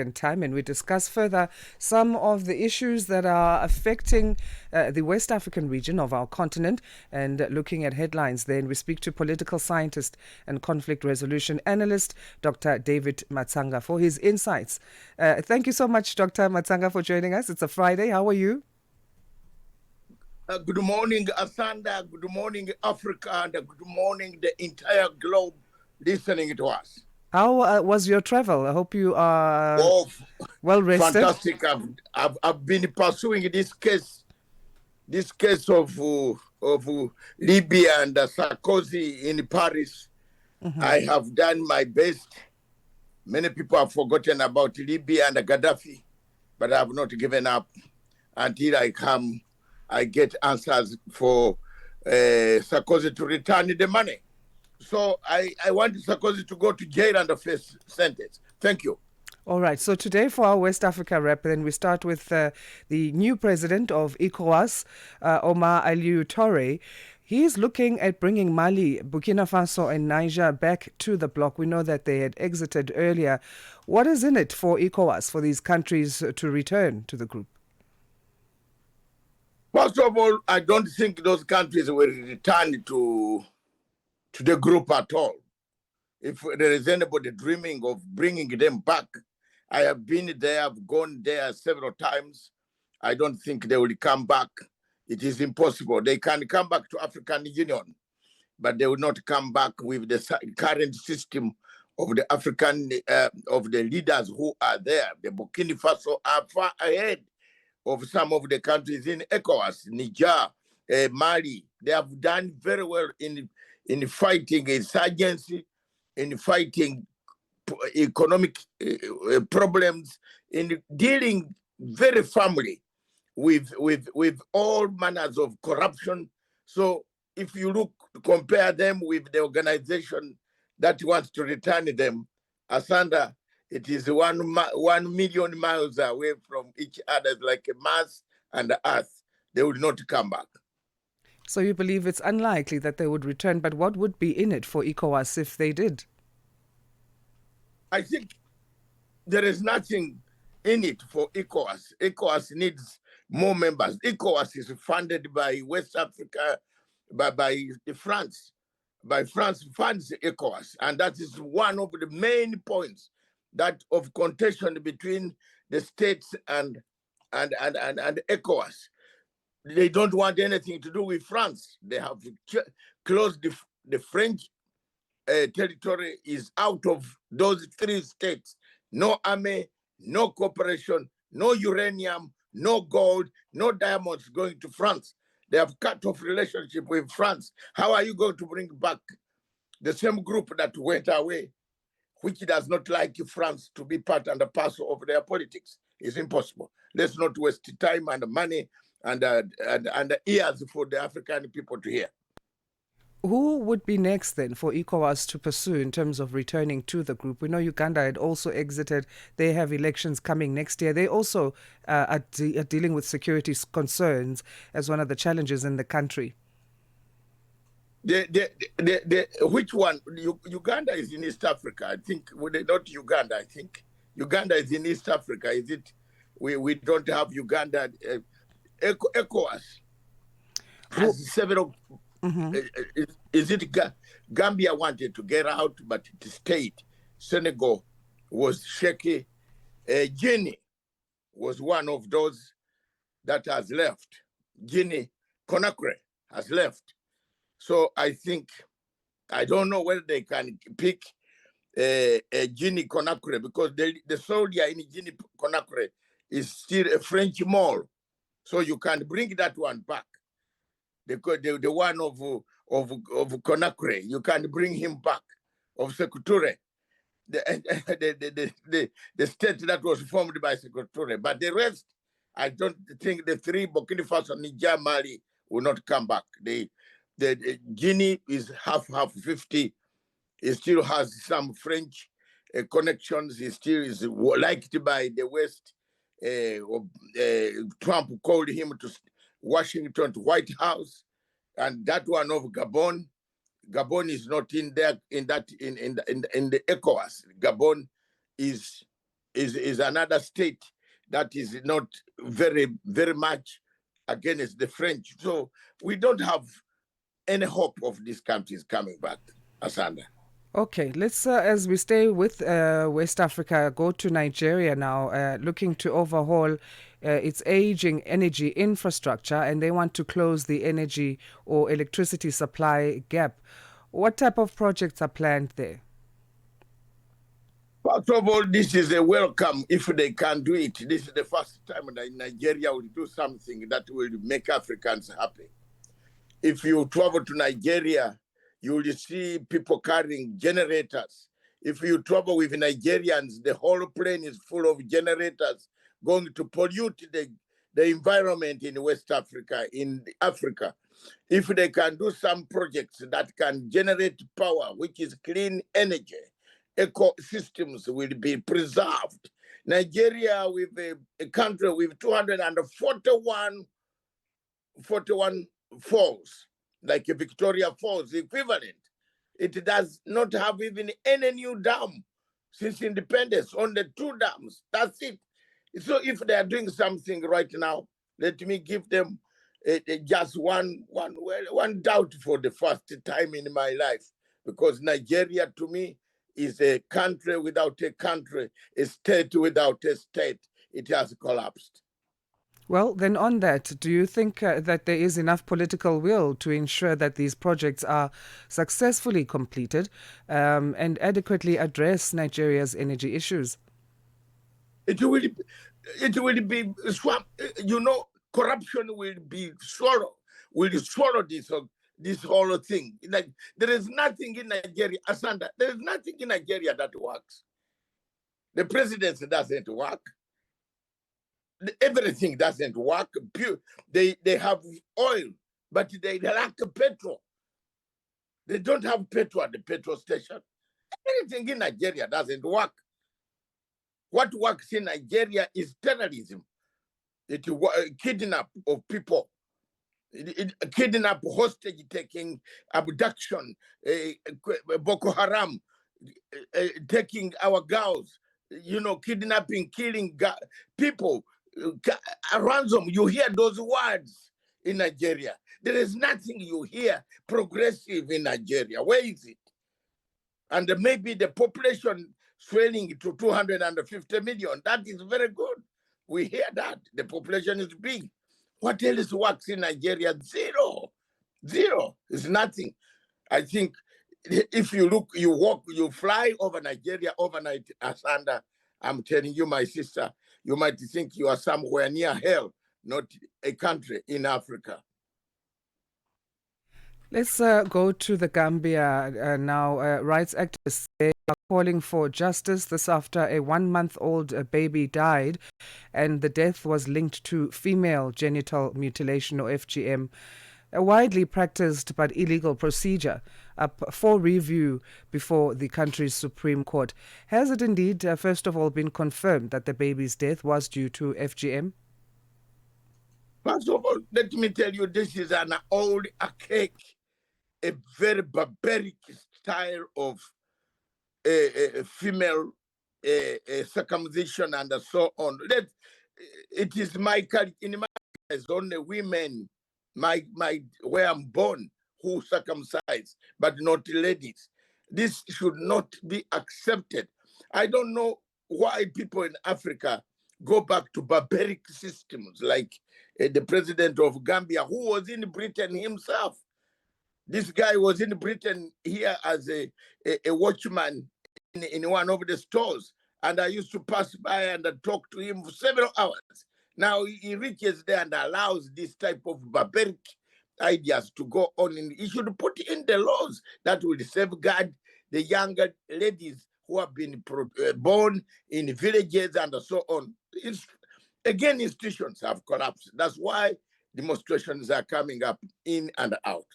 time, and we discuss further some of the issues that are affecting the West African region of our continent, and looking at headlines. Then we speak to political scientist and conflict resolution analyst Dr. David Matsanga for his insights. Thank you so much, Dr. Matsanga, for joining us. It's a Friday. How are you? Good morning, Asanda. Good morning, Africa, and good morning, the entire globe listening to us. How was your travel? I hope you are well rested. Fantastic. I've been pursuing this case of Libya and Sarkozy in Paris. Mm-hmm. I have done my best. Many people have forgotten about Libya and Gaddafi, but I have not given up until I get answers for Sarkozy to return the money. So I want Sarkozy to go to jail and face sentence. Thank you. All right. So today for our West Africa rep, then we start with the new president of ECOWAS, Omar Alieu Touray. He's looking at bringing Mali, Burkina Faso and Niger back to the bloc. We know that they had exited earlier. What is in it for ECOWAS, for these countries to return to the group? First of all, I don't think those countries will return to the group at all. If there is anybody dreaming of bringing them back, I have been there, I've gone there several times. I don't think they will come back. It is impossible. They can come back to African Union, but they will not come back with the current system of the African, of the leaders who are there. The Burkina Faso are far ahead of some of the countries in ECOWAS, Niger, Mali. They have done very well in fighting insurgency, in fighting economic problems, in dealing very firmly with all manners of corruption. So if you compare them with the organization that wants to return them, Asanda, it is 1 million miles away from each other, like Mars and the Earth. They will not come back. So you believe it's unlikely that they would return, but what would be in it for ECOWAS if they did? I think there is nothing in it for ECOWAS. ECOWAS needs more members. ECOWAS is funded by West Africa, by France. By France funds ECOWAS, and that is one of the main points that of contention between the states and ECOWAS. They don't want anything to do with France. They have closed the French territory is out of those 3 states. No army, no cooperation, no uranium, no gold, no diamonds going to France. They have cut off relationship with France. How are you going to bring back the same group that went away, which does not like France to be part and a parcel of their politics? It's impossible. Let's not waste time and money and ears for the African people to hear. Who would be next then for ECOWAS to pursue in terms of returning to the group? We know Uganda had also exited. They have elections coming next year. They also are dealing with security concerns as one of the challenges in the country. Which one? Uganda is in East Africa, I think. Not Uganda, I think. Uganda is in East Africa. Is it? We don't have Uganda. ECOWAS has several. Mm-hmm. Is it Gambia wanted to get out, but it stayed. Senegal was shaky. Guinea was one of those that has left. Guinea, Conakry has left. So I think, I don't know whether they can pick Guinea Conakry, because the soldier in Guinea Conakry is still a French mall. So you can bring that one back. The one of Conakry, you can bring him back, of Sekou the state that was formed by Sekou. But the rest, I don't think the 3, Burkina Faso, Niger, Mali, will not come back. The Guinea is half 50. It still has some French connections. It still is liked by the West. Trump called him to Washington, to White House, and that one of Gabon is not in there in the ECOWAS. Gabon is is another state that is not very, very much against the French. So we don't have any hope of these countries coming back, Asanda. Okay, let's, as we stay with West Africa, go to Nigeria now, looking to overhaul its aging energy infrastructure, and they want to close the energy or electricity supply gap. What type of projects are planned there? First of all, this is a welcome if they can do it. This is the first time that Nigeria will do something that will make Africans happy. If you travel to Nigeria, you will see people carrying generators. If you travel with Nigerians, the whole plane is full of generators going to pollute the environment in West Africa, in Africa. If they can do some projects that can generate power, which is clean energy, ecosystems will be preserved. Nigeria, with a country with 241 falls, like a Victoria Falls equivalent. It does not have even any new dam since independence, only 2 dams. That's it. So if they are doing something right now, let me give them just one doubt for the first time in my life, because Nigeria to me is a country without a country, a state without a state. It has collapsed. Well, then, on that, do you think that there is enough political will to ensure that these projects are successfully completed and adequately address Nigeria's energy issues? It will be swamp. You know, corruption will swallow this whole thing. Like there is nothing in Nigeria, Asanda. There is nothing in Nigeria that works. The presidency doesn't work. Everything doesn't work. They have oil, but they lack petrol. They don't have petrol at the petrol station. Anything in Nigeria doesn't work. What works in Nigeria is terrorism. It kidnap of people, kidnap, hostage taking, abduction, Boko Haram, taking our girls, kidnapping, killing people, ransom. You hear those words in Nigeria. There is nothing you hear progressive in Nigeria. Where is it? And maybe the population swelling to 250 million. That is very good. We hear that. The population is big. What else works in Nigeria? Zero. Zero. It's nothing. I think if you look, you walk, you fly over Nigeria overnight, Asanda, I'm telling you, my sister, you might think you are somewhere near hell, not a country in Africa. Let's go to the Gambia now. Rights activists, they are calling for justice. This after a 1-month-old baby died, and the death was linked to female genital mutilation, or FGM, a widely practiced but illegal procedure up for review before the country's Supreme Court. Has it indeed, first of all, been confirmed that the baby's death was due to FGM? First of all, let me tell you, this is an old archaic, a very barbaric style of female circumcision and so on. It is in my case, only women, where I'm born, who circumcise, but not ladies. This should not be accepted. I don't know why people in Africa go back to barbaric systems like the president of Gambia, who was in Britain himself. This guy was in Britain here as a watchman in one of the stores. And I used to pass by and talk to him for several hours. Now he reaches there and allows this type of barbaric ideas to go on. He should put in the laws that will safeguard the younger ladies who have been born in villages and so on. Again, institutions have collapsed. That's why demonstrations are coming up in and out.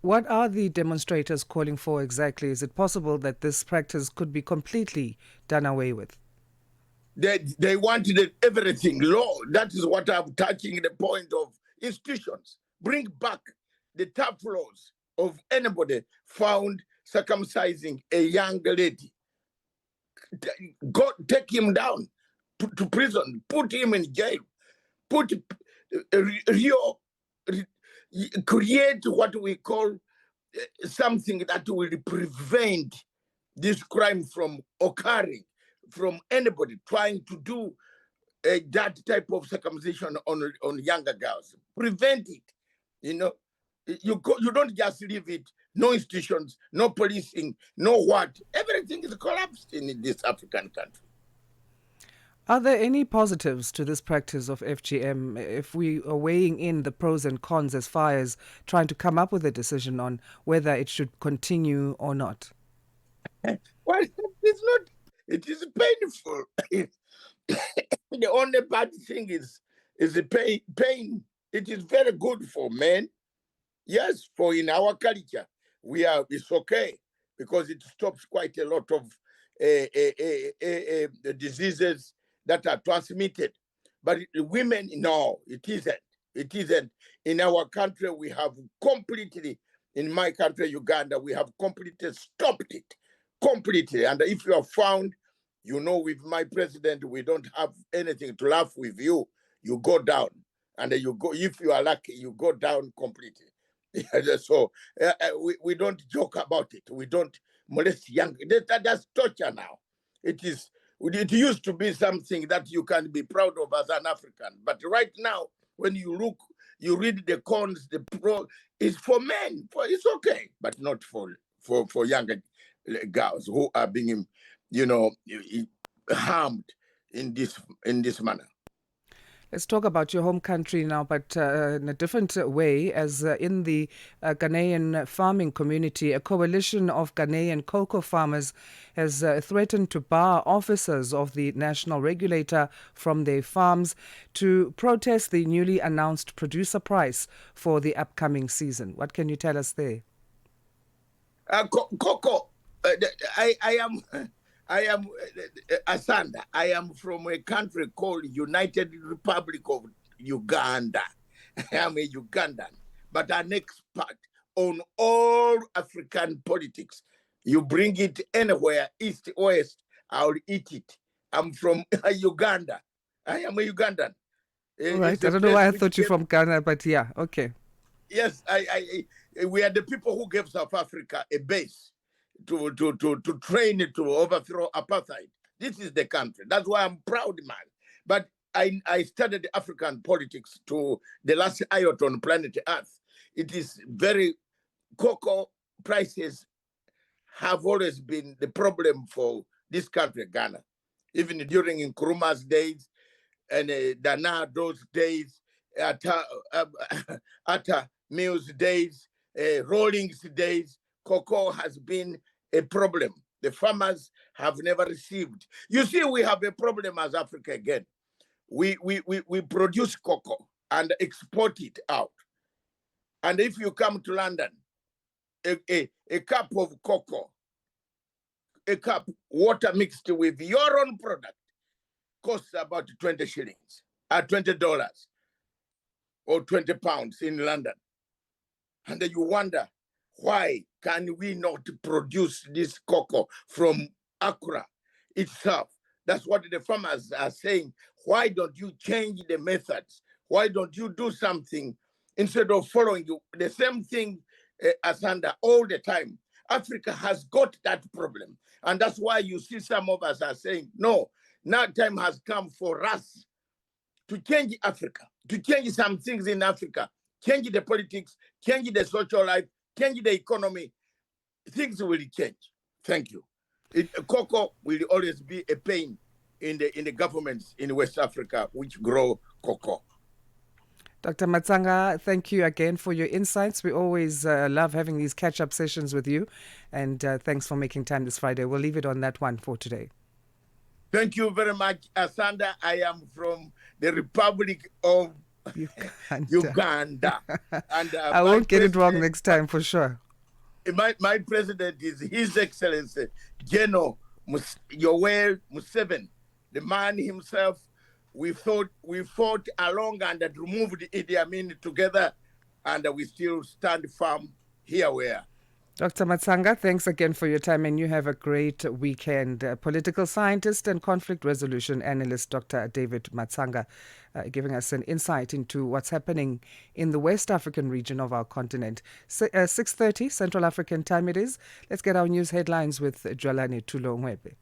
What are the demonstrators calling for exactly? Is it possible that this practice could be completely done away with? They wanted everything law. That is what I'm touching the point of institutions. Bring back the tough laws of anybody found circumcising a young lady. Go take him down to prison, put him in jail, put Rio, create what we call something that will prevent this crime from occurring, from anybody trying to do that type of circumcision on younger girls. Prevent it. You don't just leave it. No institutions, no policing, no what. Everything is collapsed in this African country. Are there any positives to this practice of FGM if we are weighing in the pros and cons as far as trying to come up with a decision on whether it should continue or not? Well, it's not. It is painful. The only bad thing is the pain. It is very good for men. Yes, for in our culture, it's okay because it stops quite a lot of diseases that are transmitted. But women, no, it isn't. It isn't. In our country, we have completely, in my country, Uganda, we have completely stopped it. Completely. And if you are found, with my president, we don't have anything to laugh with you. You go down. And you go, if you are lucky, you go down completely. So we don't joke about it. We don't molest young. That's torture now. It used to be something that you can be proud of as an African. But right now, when you look, you read the cons, the pro, it's for men. It's okay, but not for younger girls who are being, harmed in this manner. Let's talk about your home country now, but in a different way, as in the Ghanaian farming community, a coalition of Ghanaian cocoa farmers has threatened to bar officers of the national regulator from their farms to protest the newly announced producer price for the upcoming season. What can you tell us there? Cocoa, I am Asanda. I am from a country called United Republic of Uganda. I am a Ugandan, but an expert on all African politics. You bring it anywhere, east, west, I'll eat it. I'm from Uganda. I am a Ugandan. All right. I don't know why I thought you're from Ghana, but yeah, okay. Yes, we are the people who gave South Africa a base to train it to overthrow apartheid. This is the country. That's why I'm proud, man. But I studied African politics to the last iota on planet Earth. It is cocoa prices have always been the problem for this country, Ghana. Even during Nkrumah's days and Dana those days, Atta Mills days, Rawlings days, cocoa has been a problem. The farmers have never received. You see, we have a problem as Africa again. We produce cocoa and export it out. And if you come to London, a cup of cocoa, a cup, water mixed with your own product, costs about 20 shillings, $20 or 20 pounds in London. And then you wonder, why can we not produce this cocoa from Accra itself? That's what the farmers are saying. Why don't you change the methods? Why don't you do something instead of following the same thing, Asanda, all the time? Africa has got that problem. And that's why you see some of us are saying, no, now time has come for us to change Africa, to change some things in Africa, change the politics, change the social life, change the economy. Things will change. Thank you. Cocoa will always be a pain in the governments in West Africa which grow cocoa. Dr. Matsanga, thank you again for your insights. We always love having these catch-up sessions with you. And thanks for making time this Friday. We'll leave it on that one for today. Thank you very much, Asanda. I am from the Republic of Uganda. And I won't get it wrong next time for sure. My president is His Excellency General Yoweri Museveni, the man himself. We fought along and had removed Idi Amin together, and we still stand firm. Here we are. Dr. Matsanga, thanks again for your time and you have a great weekend. Political scientist and conflict resolution analyst Dr. David Matsanga giving us an insight into what's happening in the West African region of our continent. 6:30 Central African time it is. Let's get our news headlines with Jwalani Tulongwebe.